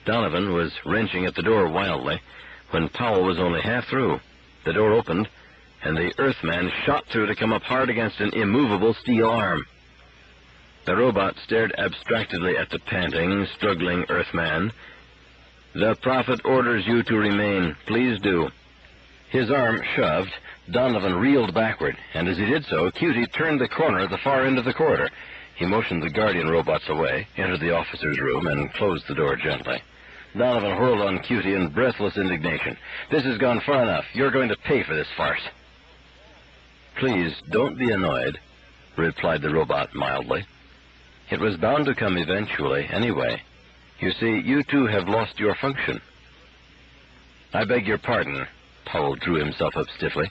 Donovan was wrenching at the door wildly when Powell was only half through. The door opened, and the Earthman shot through to come up hard against an immovable steel arm. The robot stared abstractedly at the panting, struggling Earthman. "The Prophet orders you to remain. Please do." His arm shoved, Donovan reeled backward, and as he did so, Cutie turned the corner at the far end of the corridor. He motioned the Guardian robots away, entered the officer's room, and closed the door gently. Donovan whirled on Cutie in breathless indignation. "This has gone far enough. You're going to pay for this farce." "Please, don't be annoyed," replied the robot mildly. "It was bound to come eventually, anyway. You see, you two have lost your function." "I beg your pardon." Powell drew himself up stiffly.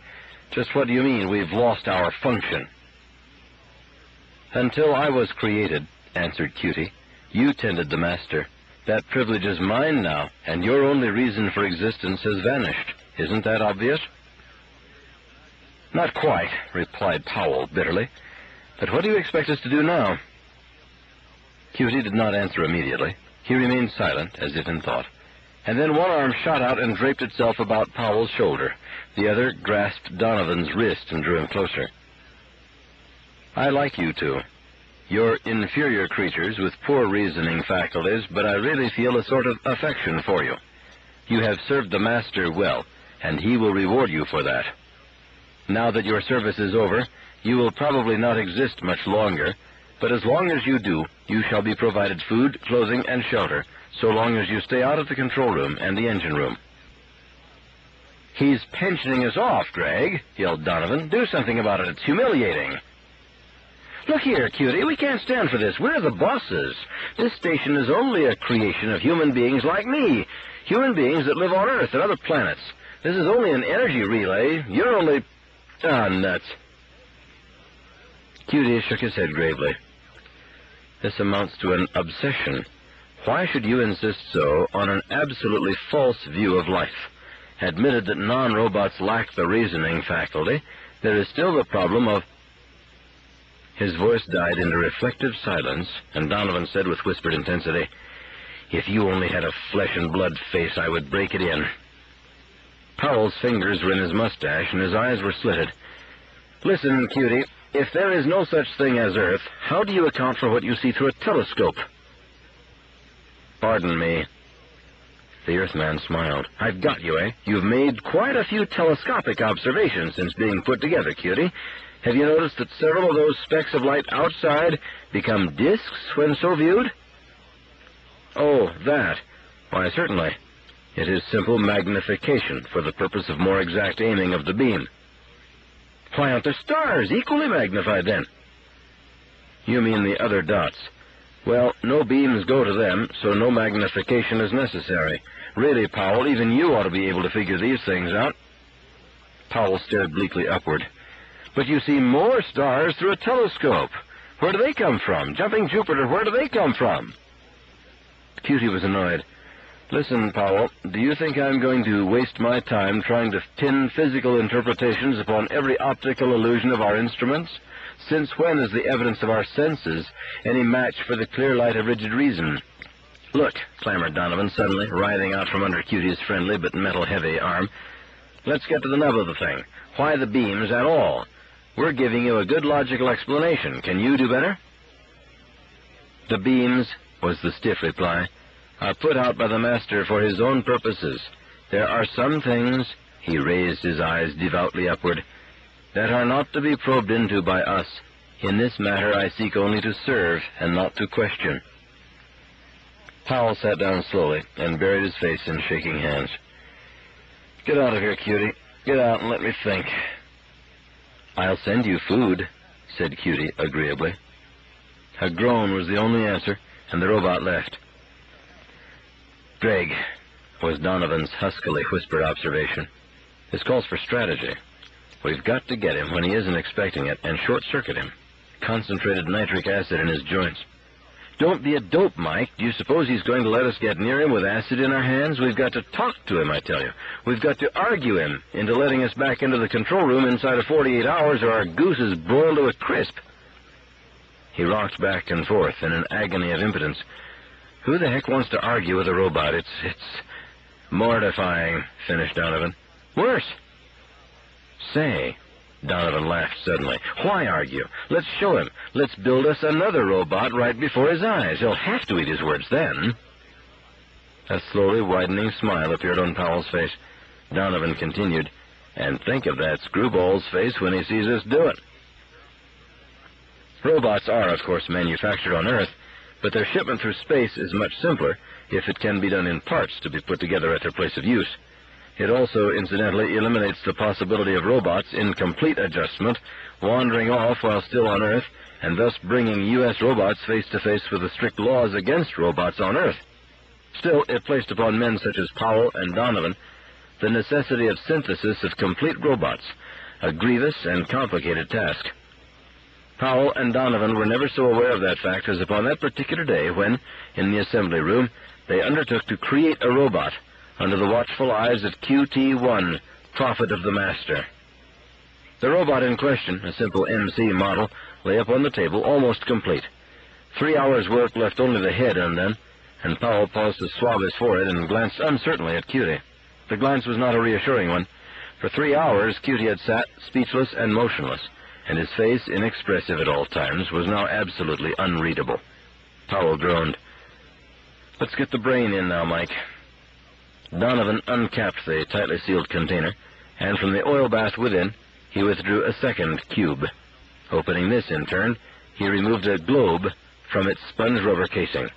"Just what do you mean, we've lost our function?" "Until I was created," answered Cutie, "you tended the master. That privilege is mine now, and your only reason for existence has vanished. Isn't that obvious?" "Not quite," replied Powell bitterly. "But what do you expect us to do now?" Cutie did not answer immediately. He remained silent, as if in thought. And then one arm shot out and draped itself about Powell's shoulder. The other grasped Donovan's wrist and drew him closer. "I like you two. You're inferior creatures with poor reasoning faculties, but I really feel a sort of affection for you. You have served the Master well, and he will reward you for that. Now that your service is over, you will probably not exist much longer, but as long as you do, you shall be provided food, clothing, and shelter, so long as you stay out of the control room and the engine room." "He's pensioning us off, Greg," yelled Donovan. "Do something about it. It's humiliating." "Look here, Cutie, we can't stand for this. We're the bosses. This station is only a creation of human beings like me, human beings that live on Earth and other planets. This is only an energy relay. You're only... nuts." Cutie shook his head gravely. "This amounts to an obsession. Why should you insist so on an absolutely false view of life? Admitted that non-robots lack the reasoning faculty, there is still the problem of..." His voice died into reflective silence, and Donovan said with whispered intensity, "If you only had a flesh-and-blood face, I would break it in." Powell's fingers were in his mustache, and his eyes were slitted. "Listen, Cutie, if there is no such thing as Earth, how do you account for what you see through a telescope?" "Pardon me." The Earthman smiled. "I've got you, eh? You've made quite a few telescopic observations since being put together, Cutie. Have you noticed that several of those specks of light outside become disks when so viewed?" "Oh, that. Why, certainly. It is simple magnification for the purpose of more exact aiming of the beam." "Why aren't the stars equally magnified, then?" "You mean the other dots. Well, no beams go to them, so no magnification is necessary. Really, Powell, even you ought to be able to figure these things out." Powell stared bleakly upward. "But you see more stars through a telescope. Where do they come from? Jumping Jupiter, where do they come from?" Cutie was annoyed. "Listen, Powell, do you think I'm going to waste my time trying to pin physical interpretations upon every optical illusion of our instruments? Since when is the evidence of our senses any match for the clear light of rigid reason?" "Look," clamored Donovan suddenly, writhing out from under Cutie's friendly but metal-heavy arm, "let's get to the nub of the thing. Why the beams at all? We're giving you a good logical explanation. Can you do better?" "The beams," was the stiff reply, "are put out by the Master for his own purposes. There are some things," he raised his eyes devoutly upward, "that are not to be probed into by us. In this matter I seek only to serve and not to question." Powell sat down slowly and buried his face in shaking hands. "Get out of here, Cutie. Get out and let me think." "I'll send you food," said Cutie agreeably. A groan was the only answer, and the robot left. "Greg," was Donovan's huskily whispered observation, "this calls for strategy. We've got to get him when he isn't expecting it and short-circuit him. Concentrated nitric acid in his joints." "Don't be a dope, Mike. Do you suppose he's going to let us get near him with acid in our hands? We've got to talk to him, I tell you. We've got to argue him into letting us back into the control room inside of 48 hours, or our goose is boiled to a crisp." He rocked back and forth in an agony of impotence. Who the heck wants to argue with a robot? It's mortifying, finished Donovan. Worse. Say, Donovan laughed suddenly. Why argue? Let's show him. Let's build us another robot right before his eyes. He'll have to eat his words then. A slowly widening smile appeared on Powell's face. Donovan continued, and think of that screwball's face when he sees us do it. Robots are, of course, manufactured on Earth, but their shipment through space is much simpler if it can be done in parts to be put together at their place of use. It also, incidentally, eliminates the possibility of robots in complete adjustment, wandering off while still on Earth, and thus bringing U.S. robots face-to-face with the strict laws against robots on Earth. Still, it placed upon men such as Powell and Donovan the necessity of synthesis of complete robots, a grievous and complicated task. Powell and Donovan were never so aware of that fact as upon that particular day when, in the assembly room, they undertook to create a robot under the watchful eyes of QT-1, prophet of the master. The robot in question, a simple MC model, lay upon the table, almost complete. 3 hours' work left only the head undone, and Powell paused to swab his forehead and glanced uncertainly at Cutie. The glance was not a reassuring one. For 3 hours, Cutie had sat, speechless and motionless, and his face, inexpressive at all times, was now absolutely unreadable. Powell groaned. "Let's get the brain in now, Mike." Donovan uncapped the tightly sealed container, and from the oil bath within, he withdrew a second cube. Opening this in turn, he removed a globe from its sponge rubber casing.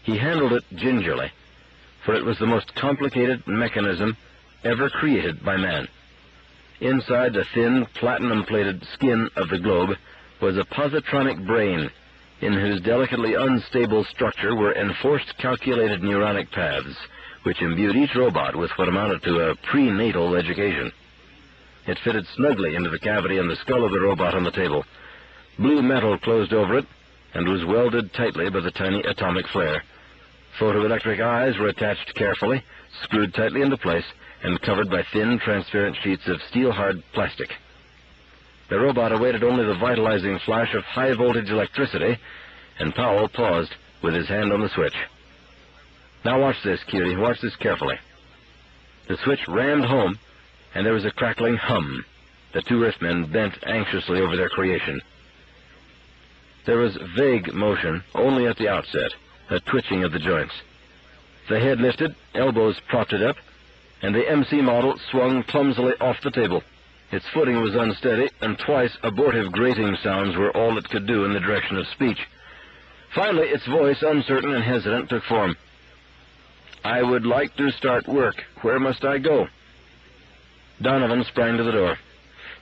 He handled it gingerly, for it was the most complicated mechanism ever created by man. Inside the thin, platinum-plated skin of the globe was a positronic brain, in whose delicately unstable structure were enforced calculated neuronic paths, which imbued each robot with what amounted to a prenatal education. It fitted snugly into the cavity in the skull of the robot on the table. Blue metal closed over it, and was welded tightly by the tiny atomic flare. Photoelectric eyes were attached carefully, screwed tightly into place, and covered by thin, transparent sheets of steel-hard plastic. The robot awaited only the vitalizing flash of high-voltage electricity, and Powell paused with his hand on the switch. "Now watch this, Cutie. Watch this carefully." The switch rammed home, and there was a crackling hum. The two Earthmen bent anxiously over their creation. There was vague motion only at the outset, a twitching of the joints. The head lifted, elbows propped it up, and the MC model swung clumsily off the table. Its footing was unsteady, and twice abortive grating sounds were all it could do in the direction of speech. Finally, its voice, uncertain and hesitant, took form. "I would like to start work. Where must I go?" Donovan sprang to the door.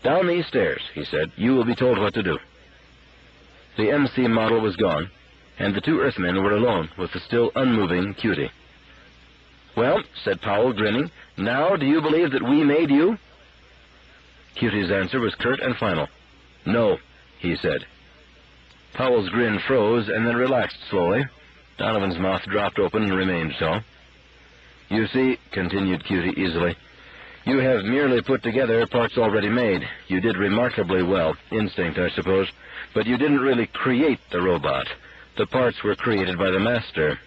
"Down these stairs," he said. "You will be told what to do." The MC model was gone, and the two Earthmen were alone with the still unmoving Cutie. "Well," said Powell, grinning, "now do you believe that we made you?" Cutie's answer was curt and final. "No," he said. Powell's grin froze and then relaxed slowly. Donovan's mouth dropped open and remained so. "You see," continued Cutie easily, "you have merely put together parts already made. You did remarkably well. Instinct, I suppose. But you didn't really create the robot. The parts were created by the master."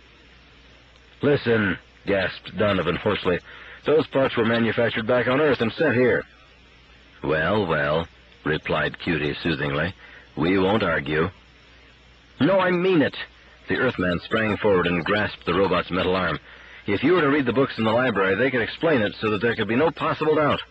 "Listen," gasped Donovan hoarsely. "Those parts were manufactured back on Earth and sent here." "Well, well," replied Cutie soothingly. "We won't argue." "No, I mean it." The Earthman sprang forward and grasped the robot's metal arm. "If you were to read the books in the library, they could explain it so that there could be no possible doubt."